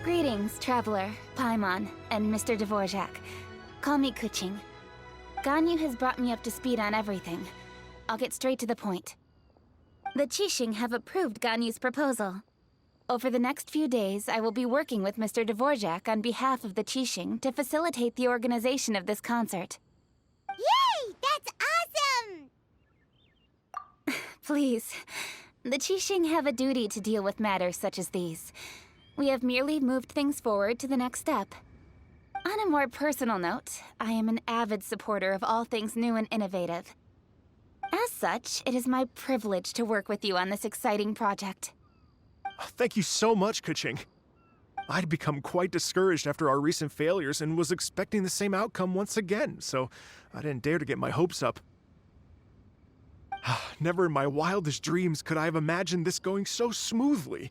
Greetings, Traveler, Paimon, and Mr. Dvorak. Call me Kuching. Ganyu has brought me up to speed on everything. I'll get straight to the point. The Qixing have approved Ganyu's proposal. Over the next few days, I will be working with Mr. Dvorak on behalf of the Qixing to facilitate the organization of this concert. Yay! That's awesome! Please, the Qixing have a duty to deal with matters such as these. We have merely moved things forward to the next step. On a more personal note, I am an avid supporter of all things new and innovative. As such, it is my privilege to work with you on this exciting project. Thank you so much, Kuching. I'd become quite discouraged after our recent failures and was expecting the same outcome once again, so I didn't dare to get my hopes up. Never in my wildest dreams could I have imagined this going so smoothly.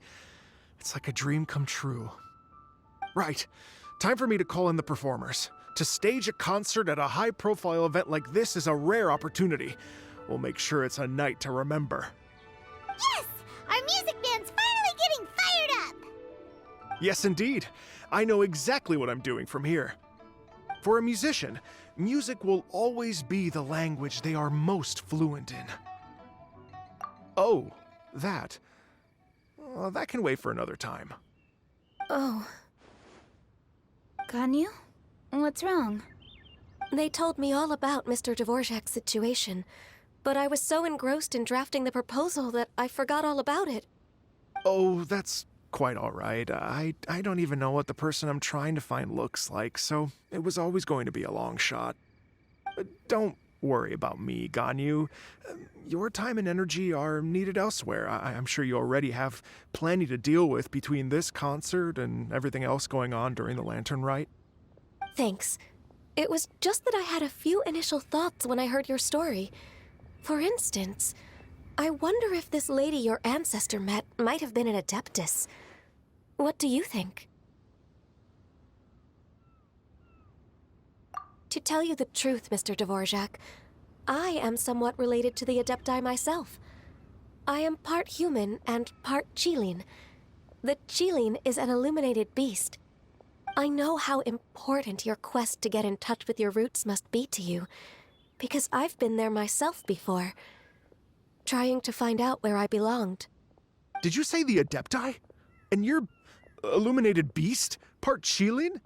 It's like a dream come true. Right, time for me to call in the performers. To stage a concert at a high-profile event like this is a rare opportunity. We'll make sure it's a night to remember. Yes! Our music band's finally getting fired up! Yes, indeed. I know exactly what I'm doing from here. For a musician, music will always be the language they are most fluent in. Oh, that. Well, that can wait for another time. Oh. Ganyu? What's wrong? They told me all about Mr. Dvorak's situation, but I was so engrossed in drafting the proposal that I forgot all about it. Oh, that's quite all right. I don't even know what the person I'm trying to find looks like, so it was always going to be a long shot. Don't worry about me, Ganyu. Your time and energy are needed elsewhere. I'm sure you already have plenty to deal with between this concert and everything else going on during the Lantern Rite. Thanks. It was just that I had a few initial thoughts when I heard your story. For instance, I wonder if this lady your ancestor met might have been an Adeptus. What do you think? To tell you the truth, Mr. Dvorak, I am somewhat related to the Adepti myself. I am part human and part Qilin. The Qilin is an illuminated beast. I know how important your quest to get in touch with your roots must be to you, because I've been there myself before, trying to find out where I belonged. Did you say the Adepti? And you're illuminated beast? Part Qilin?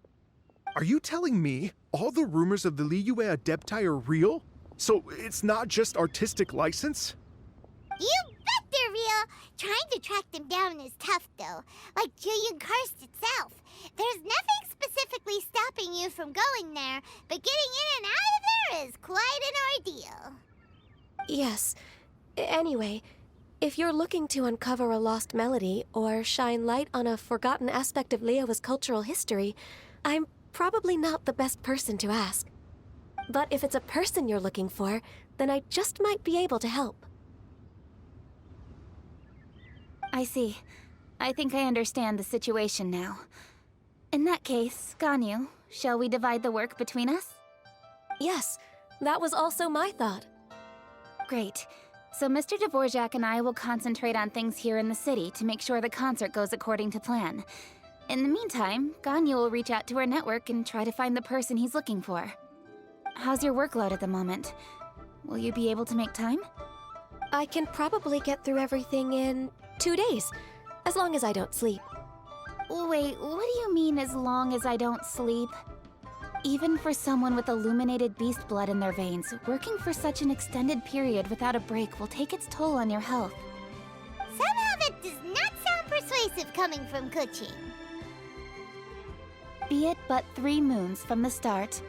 Are you telling me all the rumors of the Liyue Adepti are real? So it's not just artistic license? You bet they're real! Trying to track them down is tough, though. Like Julian Karst itself. There's nothing specifically stopping you from going there, but getting in and out of there is quite an ordeal. Yes. Anyway, if you're looking to uncover a lost melody or shine light on a forgotten aspect of Liyue's cultural history, I'm probably not the best person to ask. But if it's a person you're looking for, then I just might be able to help. I see. I think I understand the situation now. In that case, Ganyu, shall we divide the work between us? Yes, that was also my thought. Great. So Mr. Dvorak and I will concentrate on things here in the city to make sure the concert goes according to plan. In the meantime, Ganyu will reach out to our network and try to find the person he's looking for. How's your workload at the moment? Will you be able to make time? I can probably get through everything in 2 days, as long as I don't sleep. Wait, what do you mean as long as I don't sleep? Even for someone with illuminated beast blood in their veins, working for such an extended period without a break will take its toll on your health. Somehow that does not sound persuasive coming from Kuching. Be it but 3 moons from the start,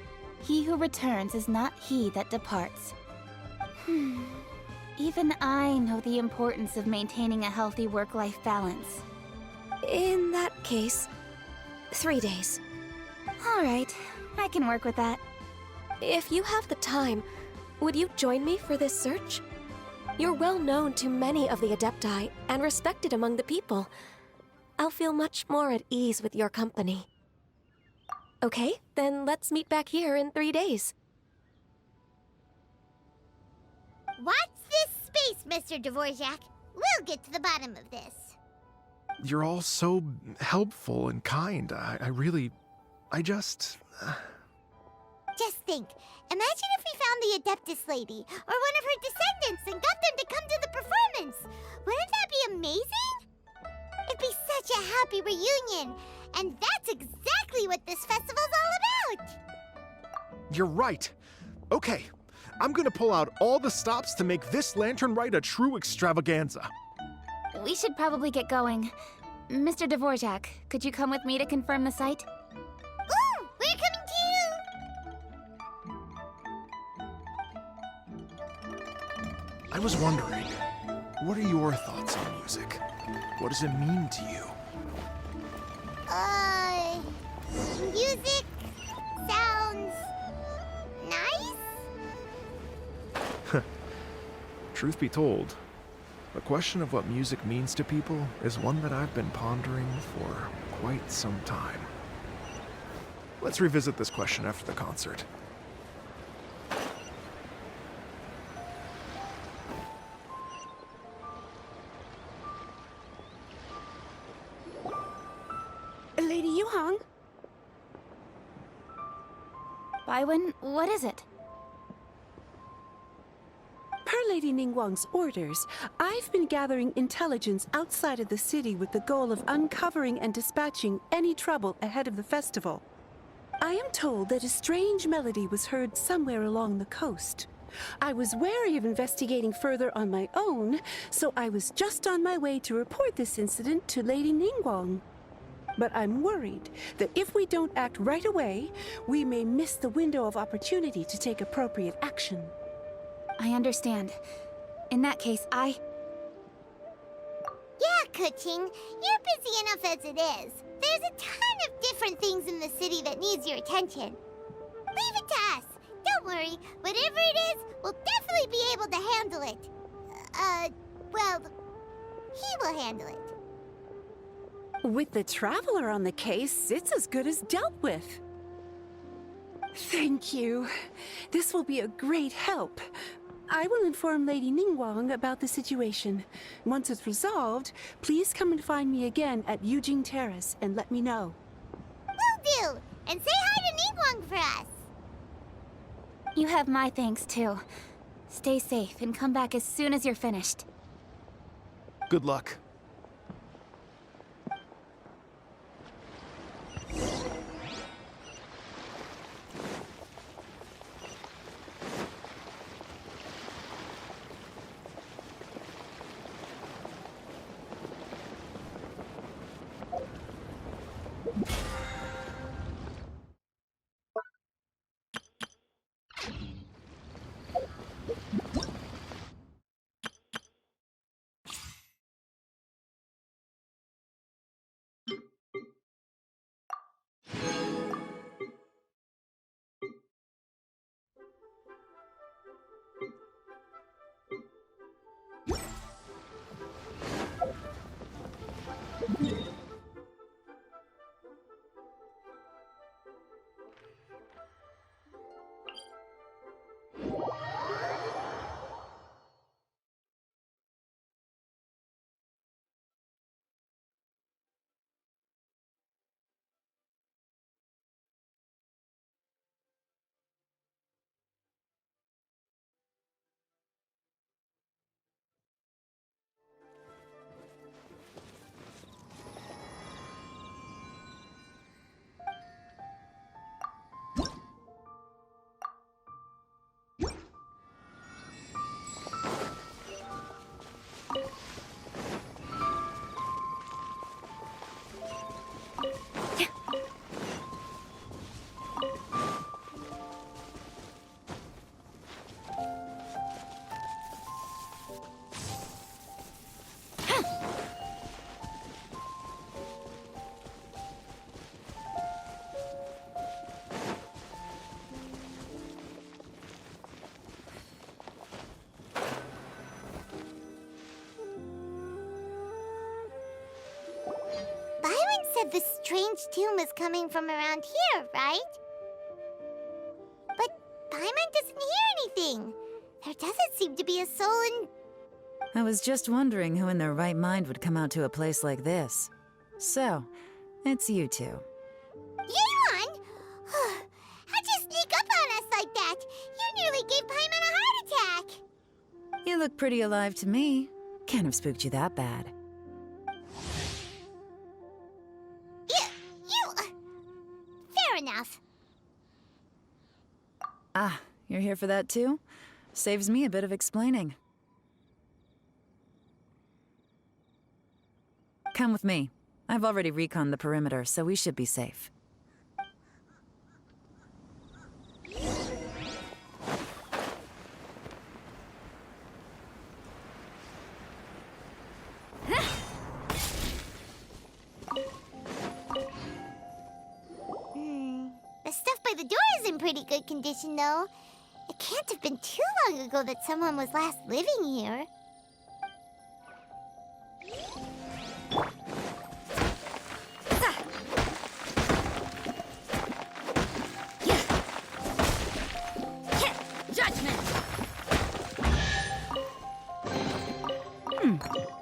he who returns is not he that departs. Even I know the importance of maintaining a healthy work-life balance. In that case, 3 days. All right, I can work with that. If you have the time, would you join me for this search? You're well known to many of the Adepti and respected among the people. I'll feel much more at ease with your company. Okay, then let's meet back here in 3 days. Watch this space, Mr. Dvorak. We'll get to the bottom of this. You're all so helpful and kind. I just. Just think. Imagine if we found the Adeptus lady, or one of her descendants, and got them to come to the performance. Wouldn't that be amazing? It'd be such a happy reunion. And that's exactly what this festival's all about. You're right. Okay, I'm gonna pull out all the stops to make this lantern ride a true extravaganza. We should probably get going. Mr. Dvorak, could you come with me to confirm the site? Ooh, we're coming too! I was wondering, what are your thoughts on music? What does it mean to you? Music sounds nice? Truth be told, the question of what music means to people is one that I've been pondering for quite some time. Let's revisit this question after the concert. Lady Yuhang? Baiwen, what is it? Per Lady Ningguang's orders, I've been gathering intelligence outside of the city with the goal of uncovering and dispatching any trouble ahead of the festival. I am told that a strange melody was heard somewhere along the coast. I was wary of investigating further on my own, so I was just on my way to report this incident to Lady Ningguang. But I'm worried that if we don't act right away, we may miss the window of opportunity to take appropriate action. I understand. In that case, Yeah, Kuching, you're busy enough as it is. There's a ton of different things in the city that needs your attention. Leave it to us. Don't worry. Whatever it is, we'll definitely be able to handle it. Well, he will handle it. With the Traveler on the case, it's as good as dealt with. Thank you. This will be a great help. I will inform Lady Ningguang about the situation. Once it's resolved, please come and find me again at Yujing Terrace and let me know. Will do. And say hi to Ningguang for us. you have my thanks too. Stay safe and come back as soon as you're finished. Good luck. said the strange tomb is coming from around here, right? But Paimon doesn't hear anything. There doesn't seem to be a soul in... I was just wondering who in their right mind would come out to a place like this. So, it's you two. Yeon! How'd you sneak up on us like that? You nearly gave Paimon a heart attack! You look pretty alive to me. Can't have spooked you that bad. Fair enough. Ah, you're here for that too? Saves me a bit of explaining. Come with me. I've already reconned the perimeter, so we should be safe. The stuff by the door is in pretty good condition, though. It can't have been too long ago that someone was last living here.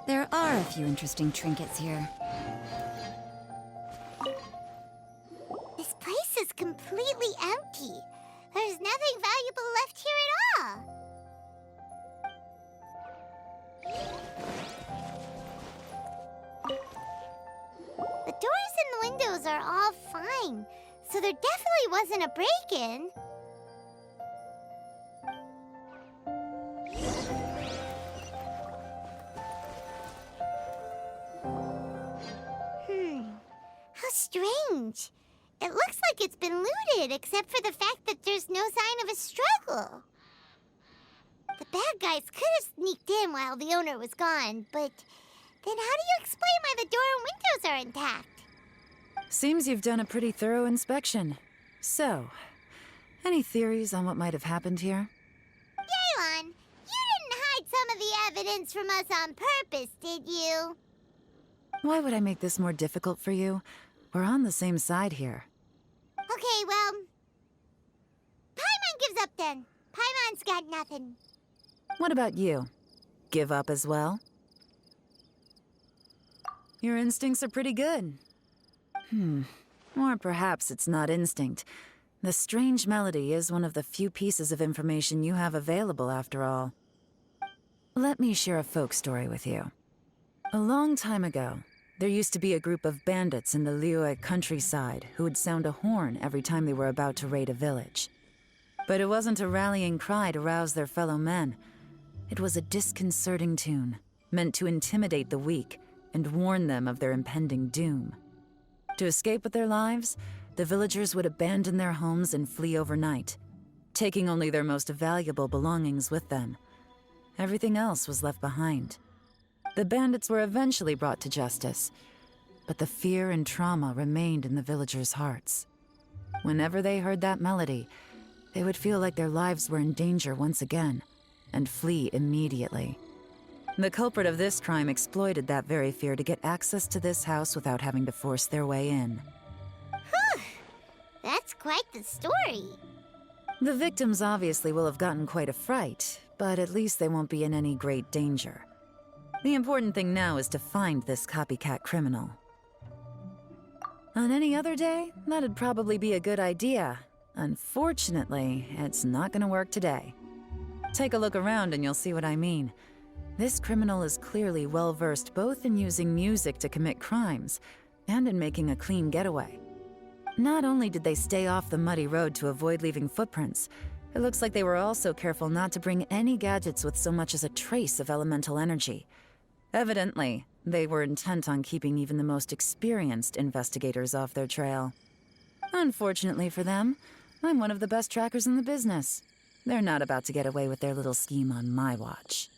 There are a few interesting trinkets here. This place is completely empty. There's nothing valuable left here at all. The doors and the windows are all fine, so there definitely wasn't a break-in. How strange. It looks like it's been looted, except for the fact that there's no sign of a struggle. The bad guys could have sneaked in while the owner was gone, but then how do you explain why the door and windows are intact? Seems you've done a pretty thorough inspection. So, any theories on what might have happened here? Yeon, you didn't hide some of the evidence from us on purpose, did you? Why would I make this more difficult for you? We're on the same side here. Okay, well... Paimon gives up then. Paimon's got nothing. What about you? Give up as well? Your instincts are pretty good. Or perhaps it's not instinct. The strange melody is one of the few pieces of information you have available, after all. Let me share a folk story with you. A long time ago, there used to be a group of bandits in the Liyue countryside who would sound a horn every time they were about to raid a village. But it wasn't a rallying cry to rouse their fellow men. It was a disconcerting tune, meant to intimidate the weak and warn them of their impending doom. To escape with their lives, the villagers would abandon their homes and flee overnight, taking only their most valuable belongings with them. Everything else was left behind. The bandits were eventually brought to justice, but the fear and trauma remained in the villagers' hearts. Whenever they heard that melody, they would feel like their lives were in danger once again, and flee immediately. The culprit of this crime exploited that very fear to get access to this house without having to force their way in. That's quite the story. The victims obviously will have gotten quite a fright, but at least they won't be in any great danger. The important thing now is to find this copycat criminal. On any other day, that'd probably be a good idea. Unfortunately, it's not gonna work today. Take a look around and you'll see what I mean. This criminal is clearly well-versed both in using music to commit crimes and in making a clean getaway. Not only did they stay off the muddy road to avoid leaving footprints, it looks like they were also careful not to bring any gadgets with so much as a trace of elemental energy. Evidently, they were intent on keeping even the most experienced investigators off their trail. Unfortunately for them, I'm one of the best trackers in the business. They're not about to get away with their little scheme on my watch.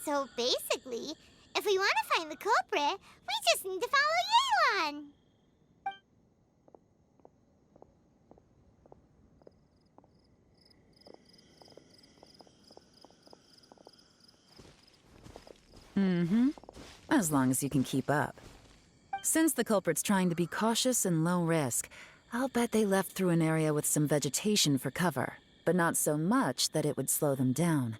So basically, if we want to find the culprit, we just need to follow Yeon. As long as you can keep up. Since the culprit's trying to be cautious and low risk, I'll bet they left through an area with some vegetation for cover, but not so much that it would slow them down.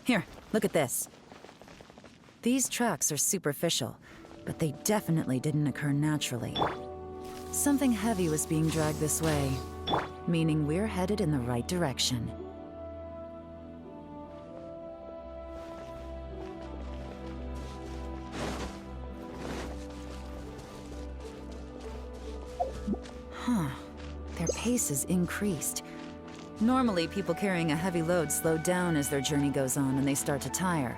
Here, look at this. These tracks are superficial, but they definitely didn't occur naturally. Something heavy was being dragged this way, meaning we're headed in the right direction. Huh. Their pace is increased. Normally, people carrying a heavy load slow down as their journey goes on and they start to tire.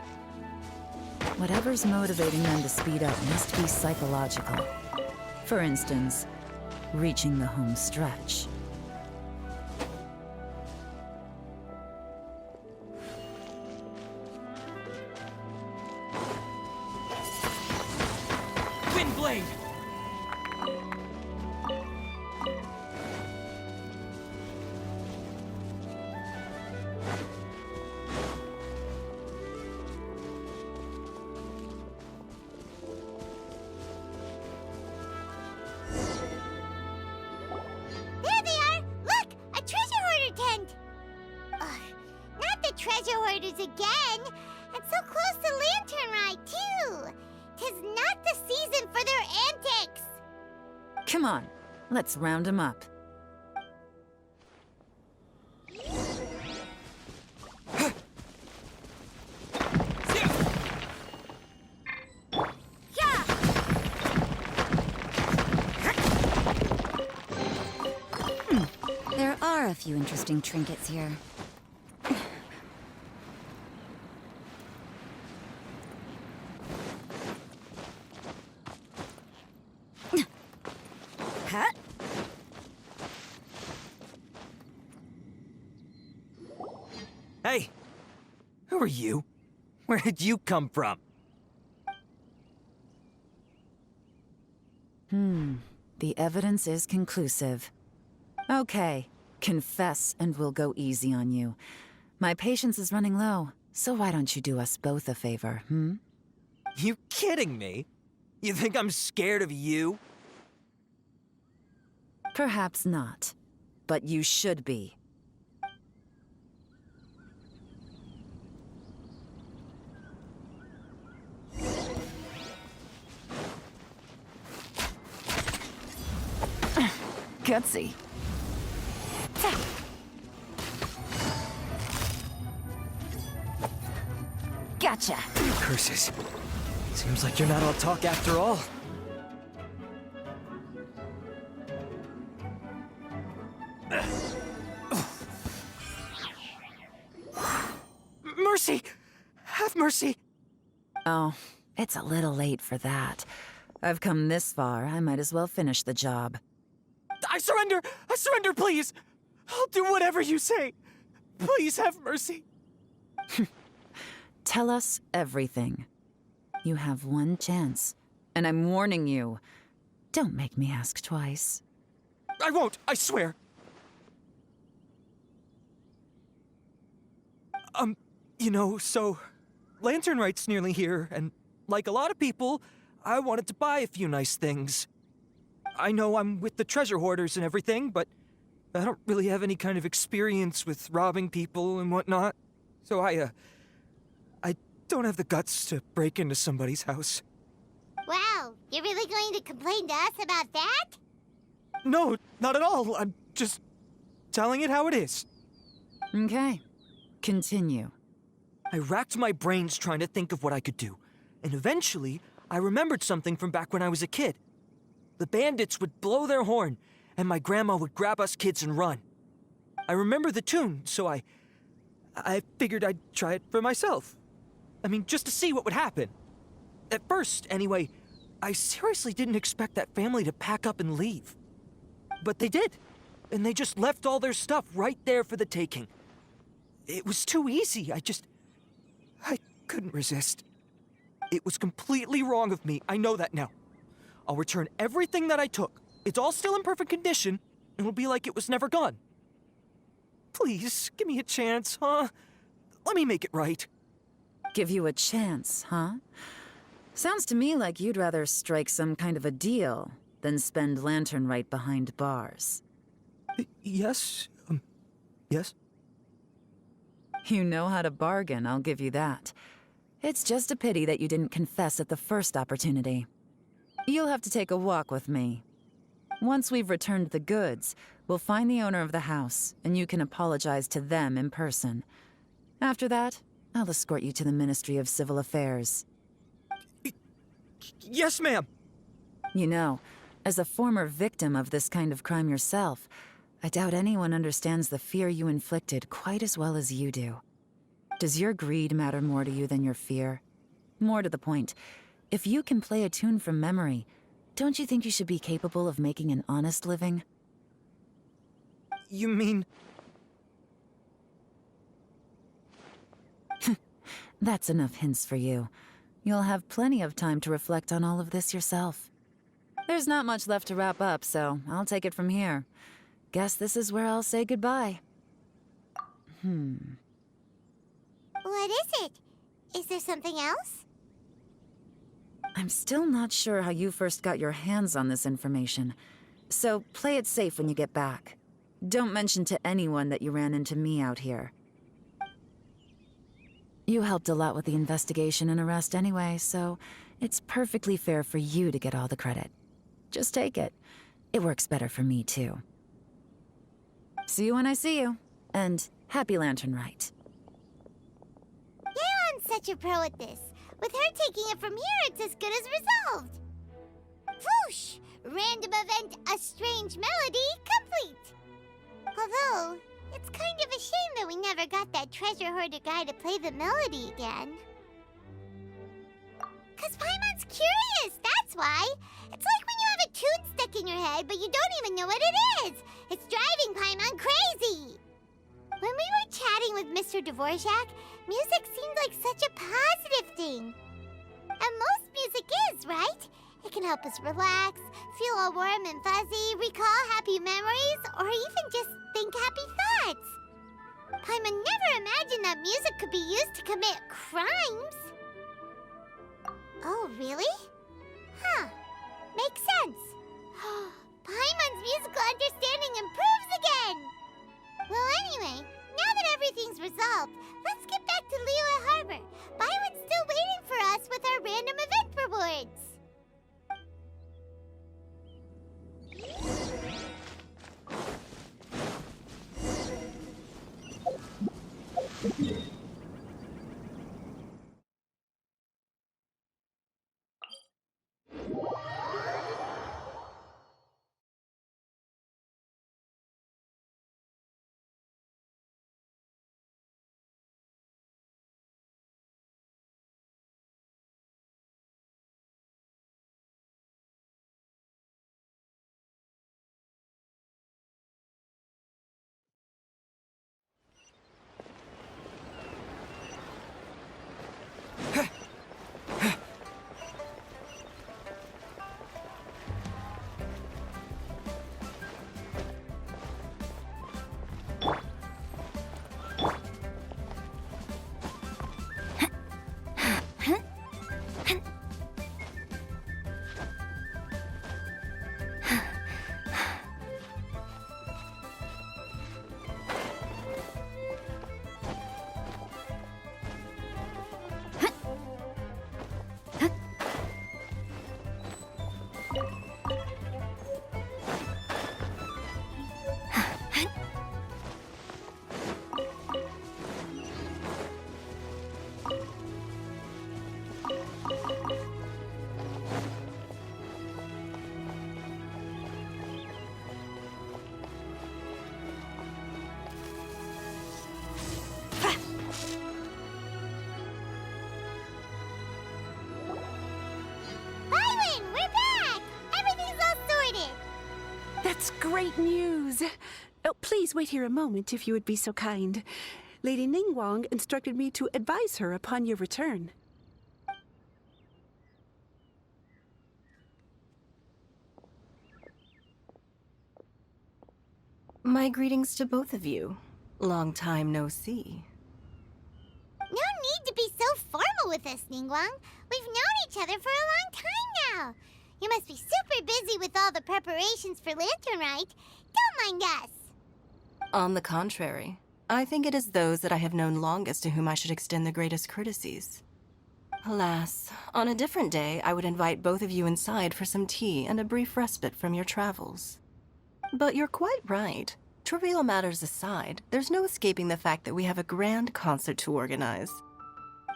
Whatever's motivating them to speed up must be psychological. For instance, reaching the home stretch. Windblade! There they are! Look! A treasure hoarder tent! Ugh, not the treasure hoarders again! And so close to Lantern Ride, too! 'Tis not the season for their antics! Come on, let's round them up. There are a few interesting trinkets here. Huh? Hey! Who are you? Where did you come from? The evidence is conclusive. Okay, confess and we'll go easy on you. My patience is running low, so why don't you do us both a favor, hmm? You kidding me? You think I'm scared of you? Perhaps not, but you should be. Gutsy. Gotcha. Curses. Seems like you're not all talk after all. Mercy! Have mercy! Oh, it's a little late for that. I've come this far, I might as well finish the job. I surrender! I surrender, please! I'll do whatever you say. Please have mercy. Tell us everything. You have one chance, and I'm warning you. Don't make me ask twice. I won't, I swear. So Lantern Right's nearly here, and like a lot of people, I wanted to buy a few nice things. I know I'm with the treasure hoarders and everything, but I don't really have any kind of experience with robbing people and whatnot. So I don't have the guts to break into somebody's house. Wow, you're really going to complain to us about that? No, not at all. I'm just telling it how it is. Okay, continue. I racked my brains trying to think of what I could do, and eventually I remembered something from back when I was a kid. The bandits would blow their horn, and my grandma would grab us kids and run. I remember the tune, so I figured I'd try it for myself. I mean, just to see what would happen. At first, anyway, I seriously didn't expect that family to pack up and leave. But they did, and they just left all their stuff right there for the taking. It was too easy, I couldn't resist. It was completely wrong of me, I know that now. I'll return everything that I took. It's all still in perfect condition. It'll be like it was never gone. Please, give me a chance, huh? Let me make it right. Give you a chance, huh? Sounds to me like you'd rather strike some kind of a deal than spend Lantern right behind bars. Yes? Yes? You know how to bargain, I'll give you that. It's just a pity that you didn't confess at the first opportunity. You'll have to take a walk with me. Once we've returned the goods, we'll find the owner of the house, and you can apologize to them in person. After that, I'll escort you to the Ministry of Civil Affairs. Yes, ma'am! You know, as a former victim of this kind of crime yourself, I doubt anyone understands the fear you inflicted quite as well as you do. Does your greed matter more to you than your fear? More to the point, if you can play a tune from memory, don't you think you should be capable of making an honest living? You mean... That's enough hints for you. You'll have plenty of time to reflect on all of this yourself. There's not much left to wrap up, so I'll take it from here. Guess this is where I'll say goodbye. What is it? Is there something else? I'm still not sure how you first got your hands on this information, so play it safe when you get back. Don't mention to anyone that you ran into me out here. You helped a lot with the investigation and arrest anyway, so it's perfectly fair for you to get all the credit. Just take it. It works better for me, too. See you when I see you, and happy Lantern Rite. Yeon's such a pro at this. With her taking it from here, it's as good as resolved. Whoosh! Random event, a strange melody, complete! Although, it's kind of a shame that we never got that treasure hoarder guy to play the melody again. 'Cause Paimon's curious, that's why. It's like when you have a tune stuck in your head, but you don't even know what it is. It's driving Paimon crazy. When we were chatting with Mr. Dvorak, music seemed like such a positive thing. And most music is, right? It can help us relax, feel all warm and fuzzy, recall happy memories, or even just think happy thoughts. Paimon never imagined that music could be used to commit crimes. Oh, really? Huh. Makes sense. Paimon's musical understanding improves again! Well, anyway, now that everything's resolved, let's get back to Liyue Harbor. Byron's still waiting for us with our random event rewards. That's great news! Oh, please wait here a moment, if you would be so kind. Lady Ningguang instructed me to advise her upon your return. My greetings to both of you. Long time no see. No need to be so formal with us, Ningguang. We've known each other for a long time now. You must be super busy with all the preparations for Lantern Rite. Don't mind us. On the contrary, I think it is those that I have known longest to whom I should extend the greatest courtesies. Alas, on a different day, I would invite both of you inside for some tea and a brief respite from your travels. But you're quite right. Trivial matters aside, there's no escaping the fact that we have a grand concert to organize.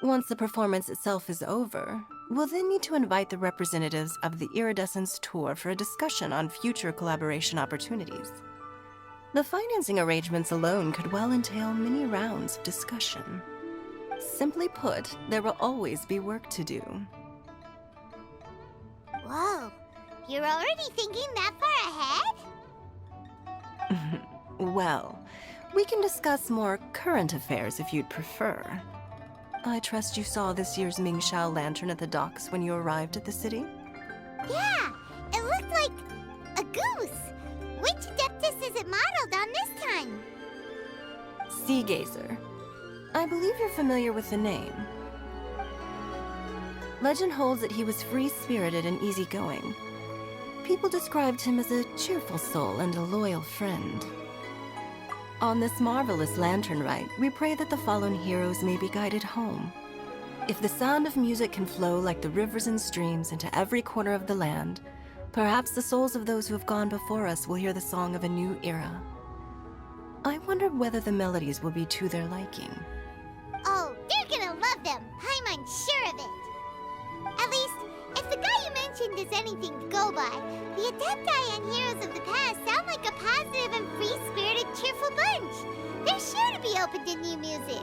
Once the performance itself is over, we'll then need to invite the representatives of the Iridescence Tour for a discussion on future collaboration opportunities. The financing arrangements alone could well entail many rounds of discussion. Simply put, there will always be work to do. Whoa, you're already thinking that far ahead? Well, we can discuss more current affairs if you'd prefer. I trust you saw this year's Mingxiao lantern at the docks when you arrived at the city? Yeah, it looked like a goose. Which Adeptus is it modeled on this time? Sea Gazer. I believe you're familiar with the name. Legend holds that he was free-spirited and easygoing. People described him as a cheerful soul and a loyal friend. On this marvelous lantern rite, we pray that the fallen heroes may be guided home. If the sound of music can flow like the rivers and streams into every corner of the land, perhaps the souls of those who have gone before us will hear the song of a new era. I wonder whether the melodies will be to their liking. Oh, they're gonna love them. I'm unsure of it. At least, if the guy you mentioned is anything to go by, the Adepti and Heroes of the Past sound like a positive and free-spirited, cheerful bunch. They're sure to be open to new music.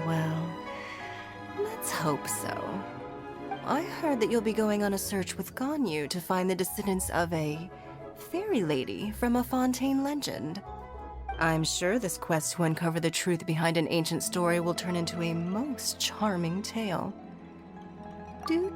Well, let's hope so. I heard that you'll be going on a search with Ganyu to find the descendants of a fairy lady from a Fontaine legend. I'm sure this quest to uncover the truth behind an ancient story will turn into a most charming tale. Dude.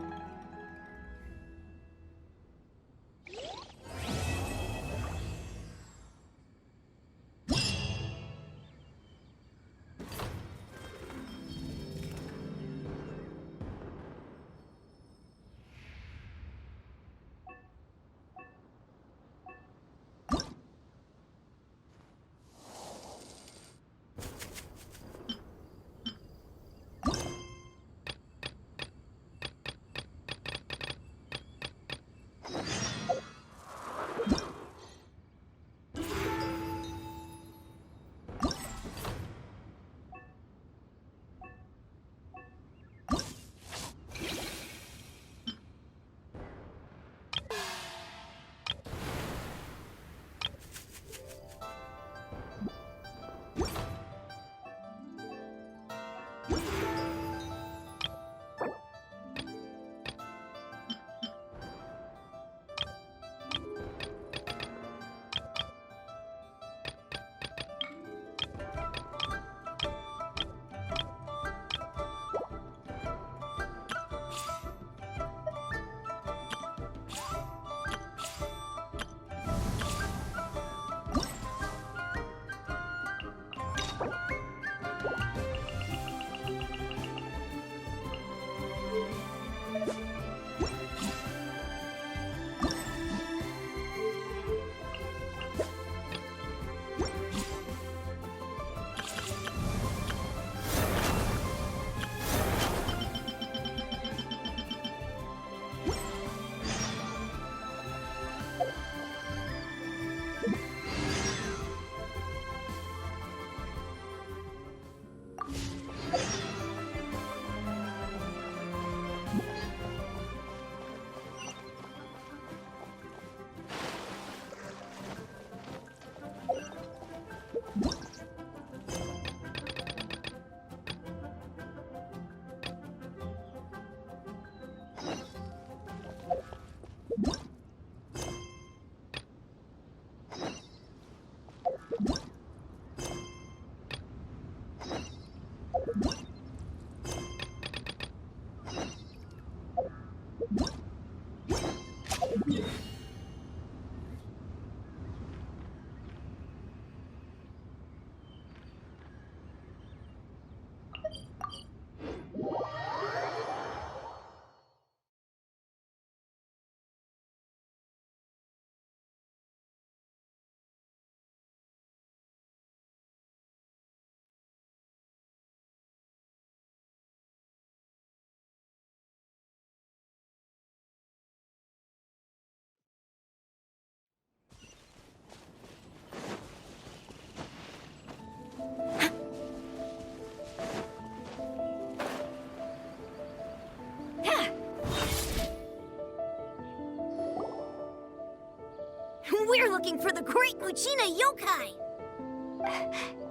We're looking for the Great Muchina Yokai!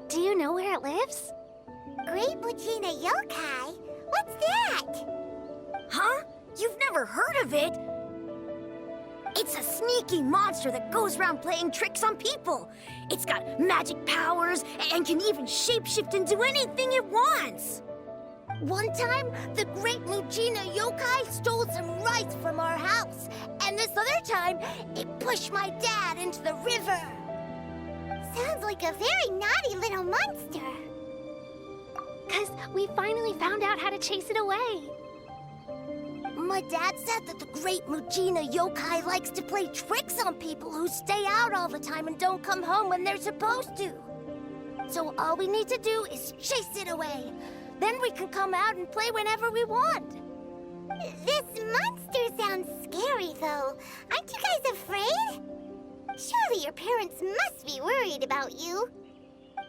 Do you know where it lives? Great Muchina Yokai? What's that? Huh? You've never heard of it? It's a sneaky monster that goes around playing tricks on people. It's got magic powers and can even shapeshift into anything it wants. One time, the Great Muchina Yokai stole some rice from our house. And this other time, it pushed my dad into the river. Sounds like a very naughty little monster. 'Cause we finally found out how to chase it away. My dad said that the Great Muchina Yokai likes to play tricks on people who stay out all the time and don't come home when they're supposed to. So all we need to do is chase it away. Then we can come out and play whenever we want. This monster sounds scary, though. Aren't you guys afraid? Surely your parents must be worried about you.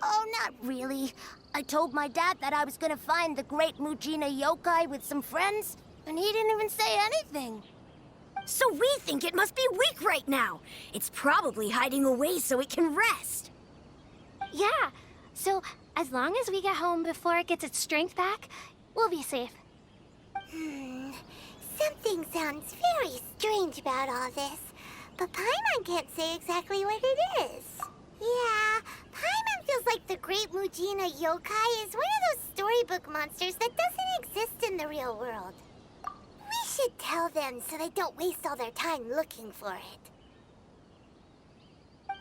Oh, not really. I told my dad that I was gonna find the Great Muchina Yokai with some friends, and he didn't even say anything. So we think it must be weak right now. It's probably hiding away so it can rest. Yeah, so as long as we get home before it gets its strength back, we'll be safe. Something sounds very strange about all this, but Paimon can't say exactly what it is. Yeah, Paimon feels like the Great Muchina Yokai is one of those storybook monsters that doesn't exist in the real world. We should tell them so they don't waste all their time looking for it.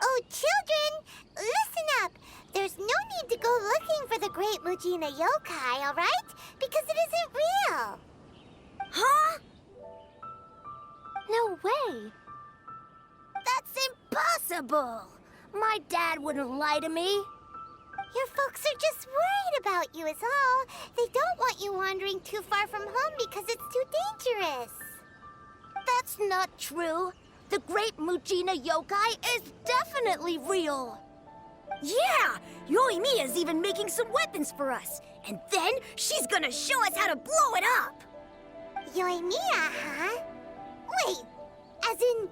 Oh, children, listen up. There's no need to go looking for the Great Muchina Yokai, all right? Because it isn't real. Huh? No way. That's impossible! My dad wouldn't lie to me. Your folks are just worried about you is all. They don't want you wandering too far from home because it's too dangerous. That's not true. The Great Muchina Yokai is definitely real. Yeah! Yoimiya's even making some weapons for us. And then she's gonna show us how to blow it up! Yoimiya, huh? Wait, as in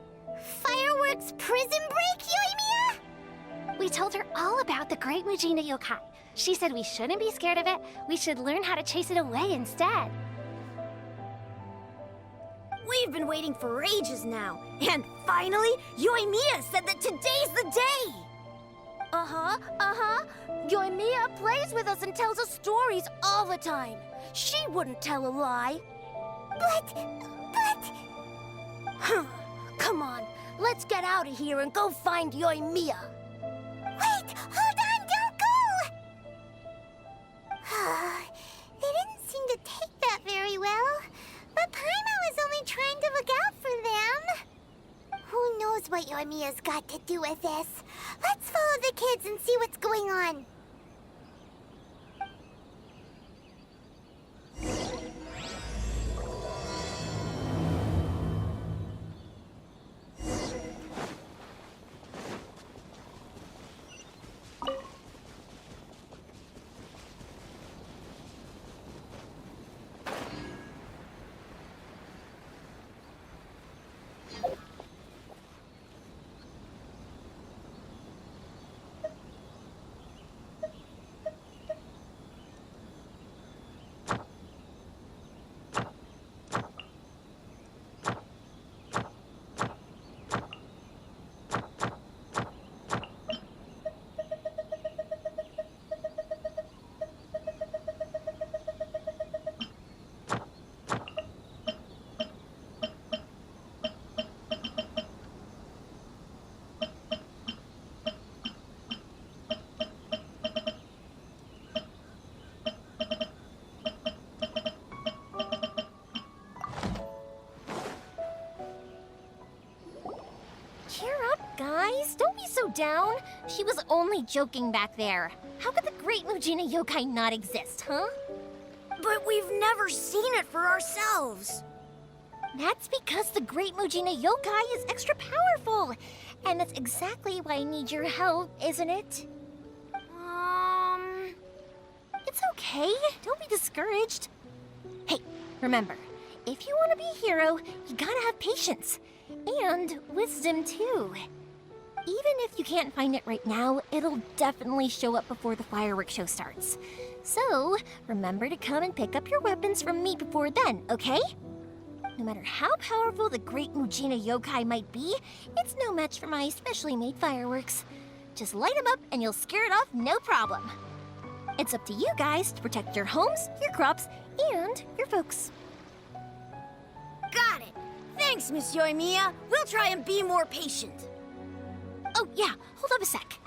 fireworks prison break, Yoimiya? We told her all about the Great Muchina Yokai. She said we shouldn't be scared of it. We should learn how to chase it away instead. We've been waiting for ages now. And finally, Yoimiya said that today's the day! Yoimiya plays with us and tells us stories all the time. She wouldn't tell a lie. But... Come on, let's get out of here and go find Yoimiya. Wait, hold on, don't go! They didn't seem to take that very well. But Paimon was only trying to look out for them. Who knows what Yoimiya's got to do with this? Let's follow the kids and see what's going on. Cheer up, guys. Don't be so down. She was only joking back there. How could the Great Muchina Yokai not exist, huh? But we've never seen it for ourselves. That's because the Great Muchina Yokai is extra powerful. And that's exactly why I need your help, isn't it? It's okay. Don't be discouraged. Hey, remember, if you want to be a hero, you gotta have patience. And wisdom, too. even if you can't find it right now, it'll definitely show up before the fireworks show starts. So, remember to come and pick up your weapons from me before then, okay? No matter how powerful the Great Mujina Yokai might be, it's no match for my specially made fireworks. Just light them up and you'll scare it off no problem. It's up to you guys to protect your homes, your crops, and your folks. Got it. Thanks, Miss Yoimiya. We'll try and be more patient. Oh, yeah, hold up a sec.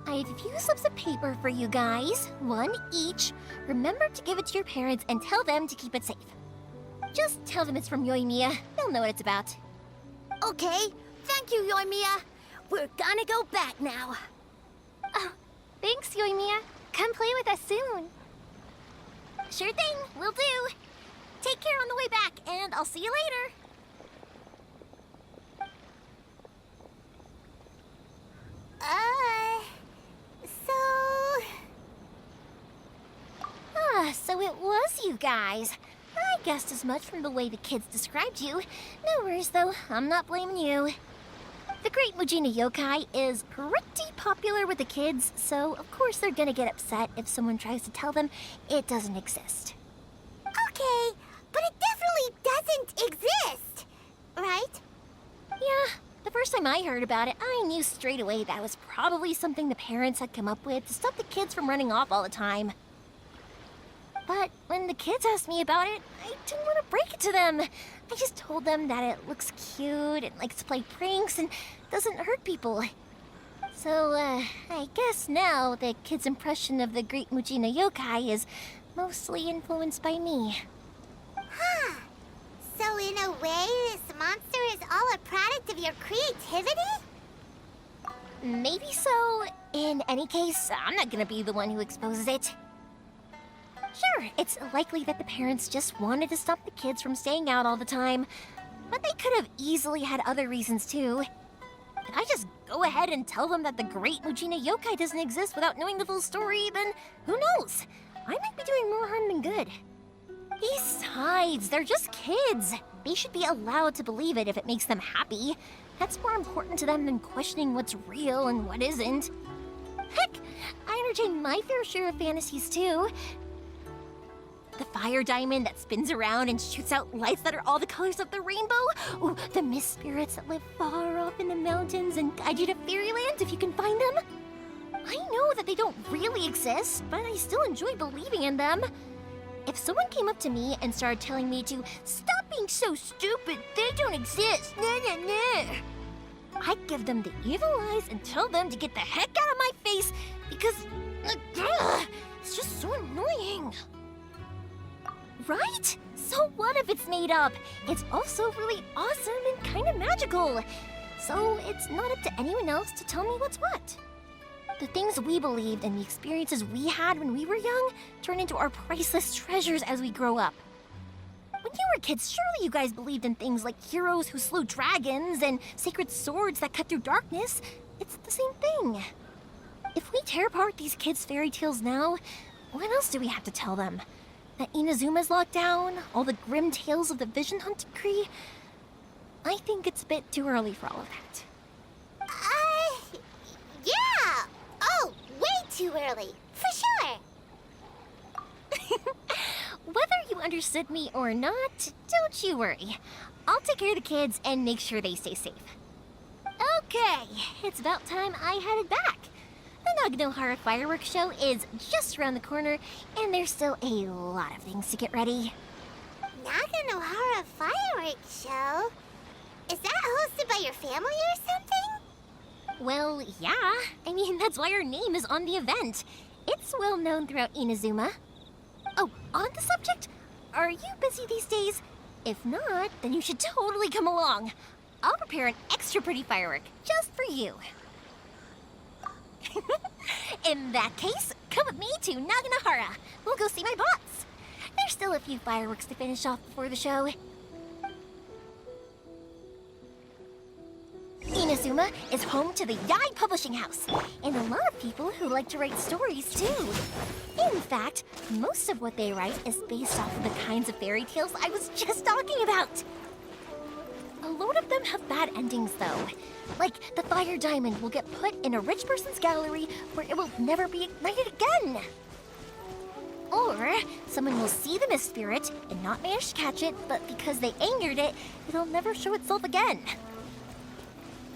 I have a few slips of paper for you guys, one each. Remember to give it to your parents and tell them to keep it safe. Just tell them it's from Yoimiya. They'll know what it's about. Okay, thank you, Yoimiya. We're gonna go back now. Oh, thanks, Yoimiya. Come play with us soon. Sure thing, will do. Take care on the way back, and I'll see you later. So it was you guys. I guessed as much from the way the kids described you. No worries, though. I'm not blaming you. The Great Mujina Yokai is pretty popular with the kids, so of course they're gonna get upset if someone tries to tell them it doesn't exist. Okay, but it definitely doesn't exist, right? Yeah, the first time I heard about it, I knew straight away that was probably something the parents had come up with to stop the kids from running off all the time. But when the kids asked me about it, I didn't want to break it to them. I just told them that it looks cute and likes to play pranks and doesn't hurt people. So, I guess now the kids' impression of the Great Mujina Yokai is mostly influenced by me. Huh. So in a way, this monster is all a product of your creativity? Maybe so. In any case, I'm not gonna be the one who exposes it. Sure, it's likely that the parents just wanted to stop the kids from staying out all the time, but they could have easily had other reasons too. If I just go ahead and tell them that the Great Mujina Yokai doesn't exist without knowing the full story, then who knows? I might be doing more harm than good. Besides, they're just kids. They should be allowed to believe it if it makes them happy. That's more important to them than questioning what's real and what isn't. Heck, I entertain my fair share of fantasies too. The fire diamond that spins around and shoots out lights that are all the colors of the rainbow. Ooh, the mist spirits that live far off in the mountains and guide you to fairyland if you can find them. I know that they don't really exist, but I still enjoy believing in them. If someone came up to me and started telling me to stop being so stupid, they don't exist, I'd give them the evil eyes and tell them to get the heck out of my face because it's just so annoying. Right? So what if it's made up? It's also really awesome and kind of magical. So it's not up to anyone else to tell me what's what. The things we believed and the experiences we had when we were young turn into our priceless treasures as we grow up. When you were kids, surely you guys believed in things like heroes who slew dragons and sacred swords that cut through darkness. It's the same thing. If we tear apart these kids' fairy tales now, what else do we have to tell them? That Inazuma's locked down? All the grim tales of the Vision Hunt decree? I think it's a bit too early for all of that. Yeah! Oh, way too early, for sure! Whether you understood me or not, don't you worry. I'll take care of the kids and make sure they stay safe. Okay, it's about time I headed back. The Naganohara fireworks show is just around the corner, and there's still a lot of things to get ready. Naganohara fireworks show? Is that hosted by your family or something? Well, yeah. I mean, that's why our name is on the event. It's well known throughout Inazuma. Oh, on the subject, are you busy these days? If not, then you should totally come along. I'll prepare an extra pretty firework just for you. In that case, come with me to Naganohara. We'll go see my boss. There's still a few fireworks to finish off before the show. Inazuma is home to the Yai Publishing House, and a lot of people who like to write stories too. In fact, most of what they write is based off of the kinds of fairy tales I was just talking about. Oh load of them have bad endings, though. Like, the fire diamond will get put in a rich person's gallery where it will never be ignited again. Or, someone will see the mist spirit and not manage to catch it, but because they angered it, it'll never show itself again.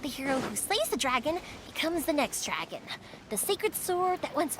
The hero who slays the dragon becomes the next dragon. The sacred sword that once...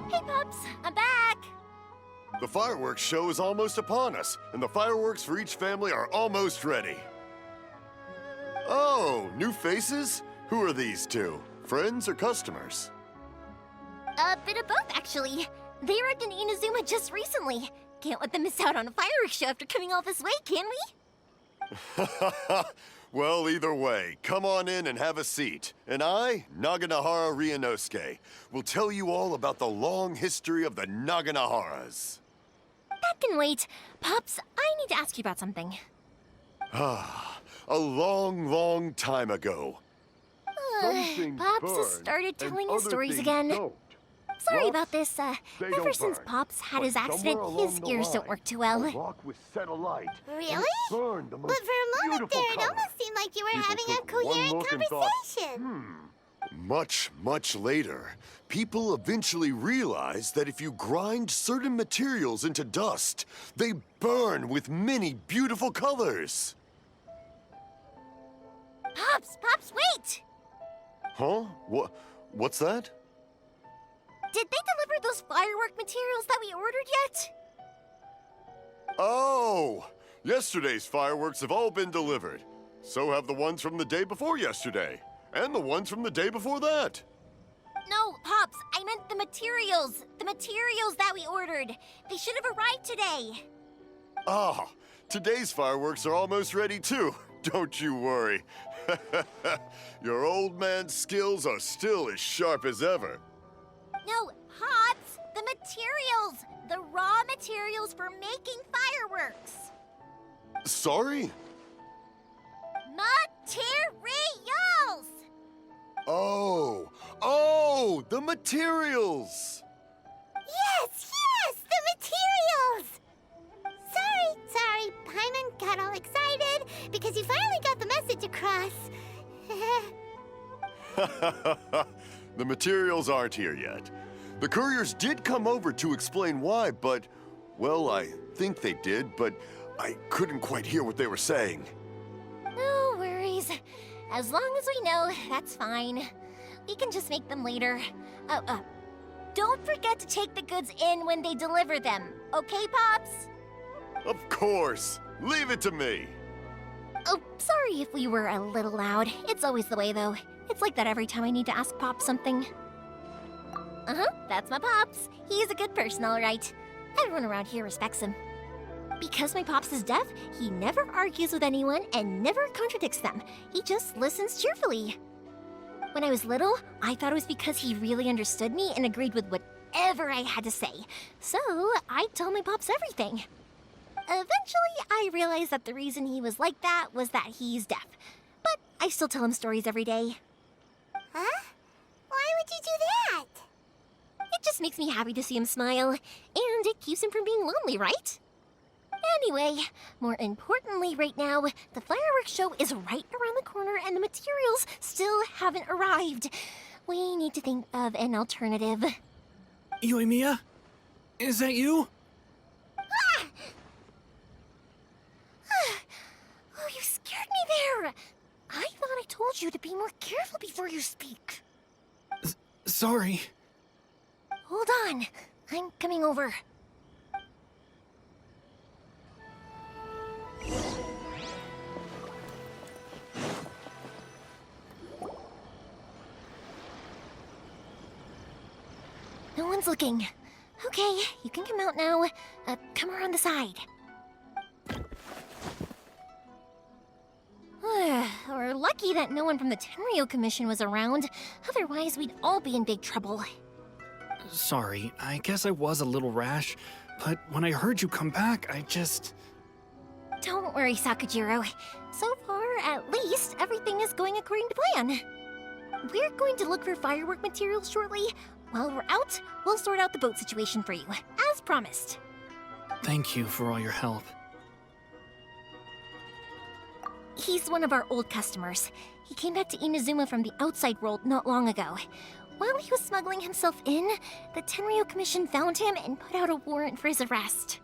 Hey, Pops, I'm back! The fireworks show is almost upon us, and the fireworks for each family are almost ready. Oh, new faces? Who are these two? Friends or customers? A bit of both, actually. They arrived in Inazuma just recently. Can't let them miss out on a fireworks show after coming all this way, can we? Well, either way, come on in and have a seat. And I, Naganahara Ryunosuke, will tell you all about the long history of the Naganaharas. That can wait. Pops, I need to ask you about something. A long, long time ago. Pops has started telling his stories again. Sorry about this. Ever since Pops had his accident, his ears don't work too well. Really? But for a moment there, it almost seemed like you were having a coherent conversation. Much, much later, people eventually realized that if you grind certain materials into dust, they burn with many beautiful colors. Pops, wait! Huh? What's that? Did they deliver those firework materials that we ordered yet? Oh! Yesterday's fireworks have all been delivered. So have the ones from the day before yesterday. And the ones from the day before that. No, Pops, I meant the materials. The materials that we ordered. They should have arrived today. Ah, today's fireworks are almost ready too. Don't you worry. Your old man's skills are still as sharp as ever. No, Pops, the materials. The raw materials for making fireworks. Sorry? Materials! Oh, the materials! Yes, the materials! Sorry, Paimon got all excited because he finally got the message across. The materials aren't here yet. The couriers did come over to explain why, but, well, I think they did, but I couldn't quite hear what they were saying. No worries. As long as we know, that's fine. We can just make them later. Don't forget to take the goods in when they deliver them, okay, Pops? Of course. Leave it to me. Oh, sorry if we were a little loud. It's always the way, though. It's like that every time I need to ask Pops something. That's my Pops. He's a good person, all right. Everyone around here respects him. Because my Pops is deaf, he never argues with anyone and never contradicts them. He just listens cheerfully. When I was little, I thought it was because he really understood me and agreed with whatever I had to say. So, I told my Pops everything. Eventually, I realized that the reason he was like that was that he's deaf. But I still tell him stories every day. Huh? Why would you do that? It just makes me happy to see him smile, and it keeps him from being lonely, right? Anyway, more importantly right now, the fireworks show is right around the corner and the materials still haven't arrived. We need to think of an alternative. Yoimiya? Is that you? Oh, you scared me there! I thought I told you to be more careful before you speak. Sorry. Hold on. I'm coming over. No one's looking. Okay, you can come out now. Come around the side. We're lucky that no one from the Tenryo Commission was around. Otherwise, we'd all be in big trouble. Sorry, I guess I was a little rash, but when I heard you come back, I just... Don't worry, Sakujiro. So far, at least, everything is going according to plan. We're going to look for firework materials shortly. While we're out, we'll sort out the boat situation for you, as promised. Thank you for all your help. He's one of our old customers. He came back to Inazuma from the outside world not long ago. While he was smuggling himself in, the Tenryo Commission found him and put out a warrant for his arrest.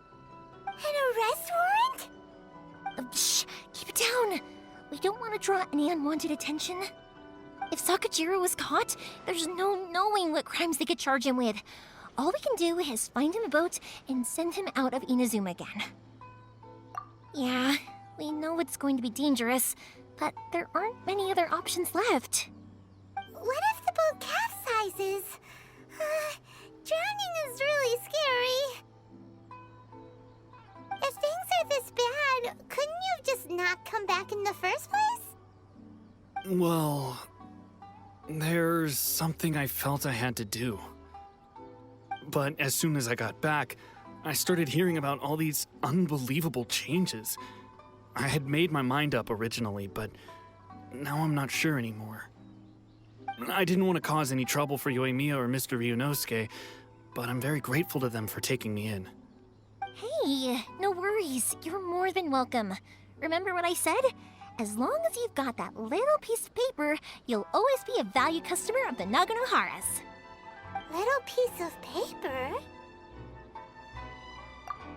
An arrest warrant? Shh! Keep it down! We don't want to draw any unwanted attention. If Sakujiro was caught, there's no knowing what crimes they could charge him with. All we can do is find him a boat and send him out of Inazuma again. Yeah, we know it's going to be dangerous, but there aren't many other options left. What if the boat capsizes? Drowning is really scary. If things are this bad, couldn't you have just not come back in the first place? Well, there's something I felt I had to do. But as soon as I got back, I started hearing about all these unbelievable changes. I had made my mind up originally, but now I'm not sure anymore. I didn't want to cause any trouble for Yoimiya or Mr. Ryunosuke, but I'm very grateful to them for taking me in. Hey, no worries. You're more than welcome. Remember what I said? As long as you've got that little piece of paper, you'll always be a valued customer of the Naganoharas. Little piece of paper?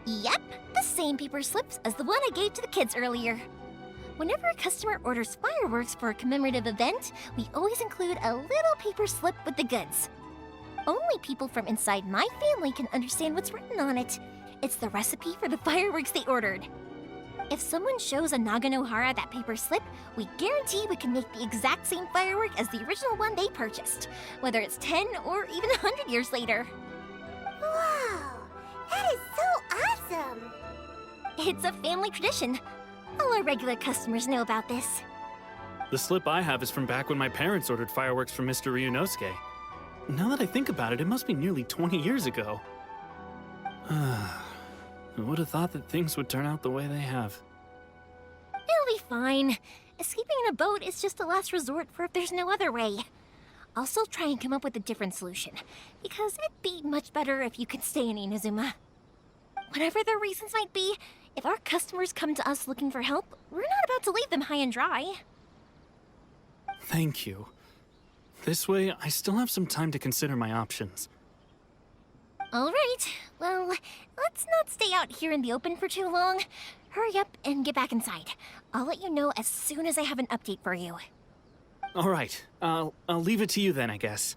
Yep, the same paper slips as the one I gave to the kids earlier. Whenever a customer orders fireworks for a commemorative event, we always include a little paper slip with the goods. Only people from inside my family can understand what's written on it. It's the recipe for the fireworks they ordered. If someone shows a Naganohara that paper slip, we guarantee we can make the exact same firework as the original one they purchased, whether it's 10 or even 100 years later. Wow, that is so awesome! It's a family tradition. All our regular customers know about this. The slip I have is from back when my parents ordered fireworks from Mr. Ryunosuke. Now that I think about it, it must be nearly 20 years ago. I would have thought that things would turn out the way they have. It'll be fine. Escaping in a boat is just a last resort for if there's no other way. I'll still try and come up with a different solution, because it'd be much better if you could stay in Inazuma. Whatever their reasons might be, if our customers come to us looking for help, we're not about to leave them high and dry. Thank you. This way, I still have some time to consider my options. All right. Well, let's not stay out here in the open for too long. Hurry up and get back inside. I'll let you know as soon as I have an update for you. All right. I'll leave it to you then, I guess.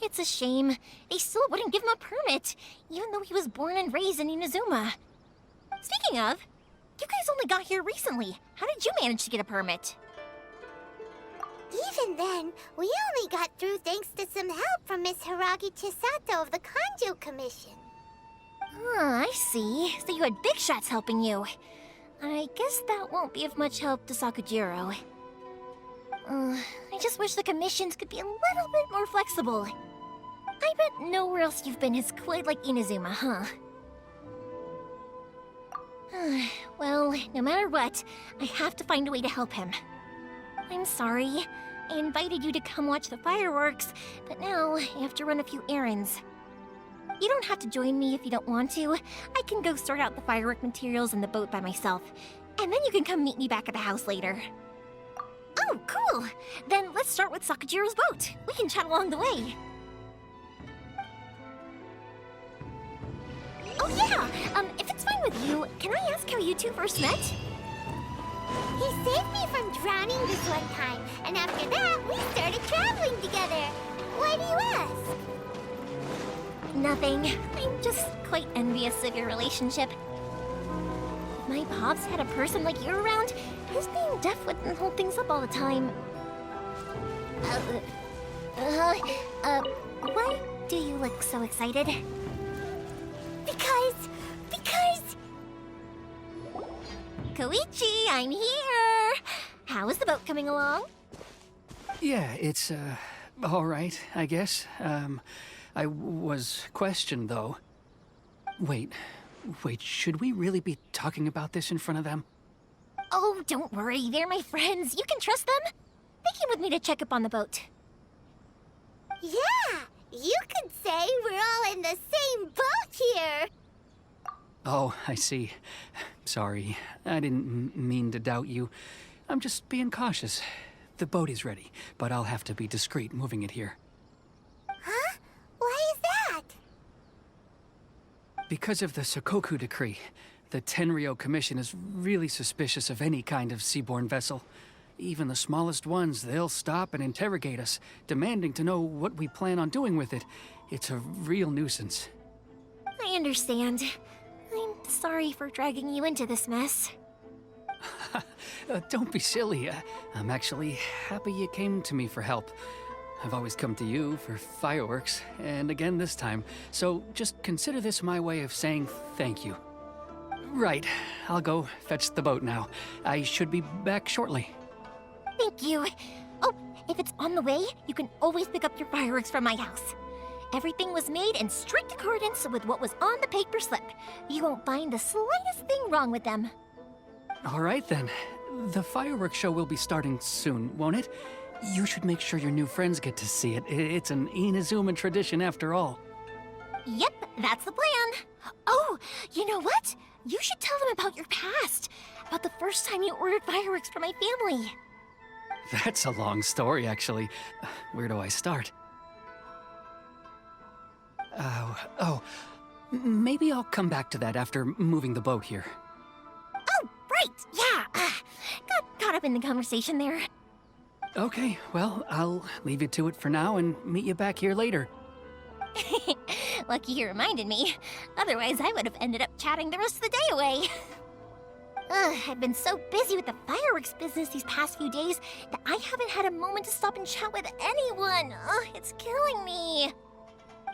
It's a shame. They still wouldn't give him a permit, even though he was born and raised in Inazuma. Speaking of, you guys only got here recently. How did you manage to get a permit? Even then, we only got through thanks to some help from Miss Hiragi Chisato of the Kanjo Commission. I see. So you had big shots helping you. I guess that won't be of much help to Sakujiro. I just wish the commissions could be a little bit more flexible. I bet nowhere else you've been is quite like Inazuma, huh? Well, no matter what, I have to find a way to help him. I'm sorry. I invited you to come watch the fireworks, but now I have to run a few errands. You don't have to join me if you don't want to. I can go sort out the firework materials in the boat by myself, and then you can come meet me back at the house later. Oh, cool! Then let's start with Sakajiro's boat. We can chat along the way. Oh yeah! If it's fine with you, can I ask how you two first met? He saved me from drowning this one time, and after that, we started traveling together. Why do you ask? Nothing. I'm just quite envious of your relationship. If my pops had a person like you around, his being deaf wouldn't hold things up all the time. Why do you look so excited? Because... Koichi, I'm here! How is the boat coming along? Yeah, it's, all right, I guess. I was questioned, though. Wait, should we really be talking about this in front of them? Oh, don't worry, they're my friends. You can trust them. They came with me to check up on the boat. Yeah, you could say we're all in the same boat here. Oh, I see. Sorry, I didn't mean to doubt you. I'm just being cautious. The boat is ready, but I'll have to be discreet moving it here. Huh? Why is that? Because of the Sokoku decree, the Tenryou Commission is really suspicious of any kind of seaborne vessel. Even the smallest ones, they'll stop and interrogate us, demanding to know what we plan on doing with it. It's a real nuisance. I understand. I'm sorry for dragging you into this mess. Don't be silly. I'm actually happy you came to me for help. I've always come to you for fireworks, and again this time, so just consider this my way of saying thank you. Right, I'll go fetch the boat now. I should be back shortly. Thank you. Oh, if it's on the way, you can always pick up your fireworks from my house. Everything was made in strict accordance with what was on the paper slip. You won't find the slightest thing wrong with them. All right then. The fireworks show will be starting soon, won't it? You should make sure your new friends get to see it. It's an Inazuma tradition after all. Yep, that's the plan. Oh, you know what? You should tell them about your past. About the first time you ordered fireworks for my family. That's a long story, actually. Where do I start? Maybe I'll come back to that after moving the boat here. Oh, right, yeah. Got caught up in the conversation there. Okay, well, I'll leave you to it for now and meet you back here later. Lucky you reminded me. Otherwise, I would have ended up chatting the rest of the day away. I've been so busy with the fireworks business these past few days that I haven't had a moment to stop and chat with anyone. It's killing me.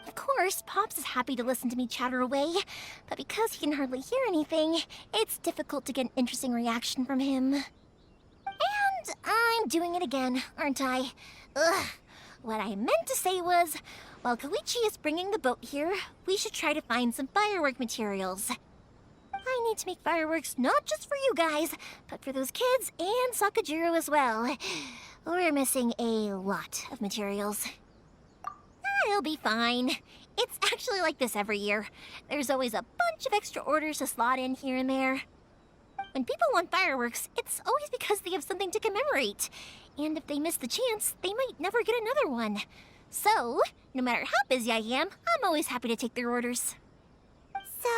Of course, Pops is happy to listen to me chatter away, but because he can hardly hear anything, it's difficult to get an interesting reaction from him. And I'm doing it again, aren't I? What I meant to say was, while Koichi is bringing the boat here, we should try to find some firework materials. I need to make fireworks not just for you guys, but for those kids and Sakajiro as well. We're missing a lot of materials. It'll be fine. It's actually like this every year. There's always a bunch of extra orders to slot in here and there. When people want fireworks, it's always because they have something to commemorate. And if they miss the chance, they might never get another one. So, no matter how busy I am, I'm always happy to take their orders. So,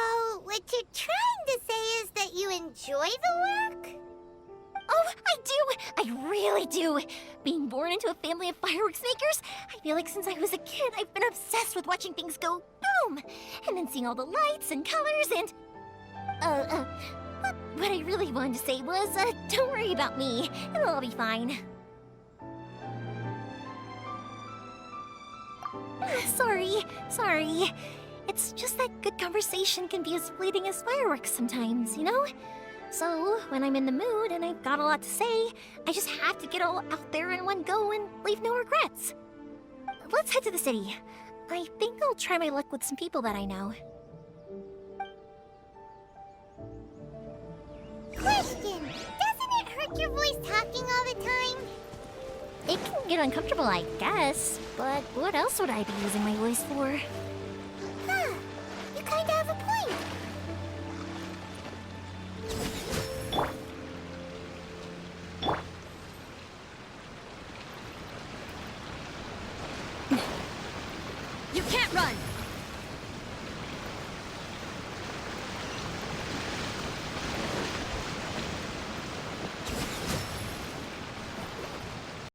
what you're trying to say is that you enjoy the work? Oh, I do! I really do! Being born into a family of fireworks makers, I feel like since I was a kid, I've been obsessed with watching things go boom! And then seeing all the lights and colors and... What I really wanted to say was, don't worry about me. It'll all be fine. Sorry. It's just that good conversation can be as fleeting as fireworks sometimes, you know? So, when I'm in the mood and I've got a lot to say, I just have to get all out there in one go and leave no regrets. Let's head to the city. I think I'll try my luck with some people that I know. Question! Doesn't it hurt your voice talking all the time? It can get uncomfortable, I guess, but what else would I be using my voice for? Huh. You kinda have a point. can't run!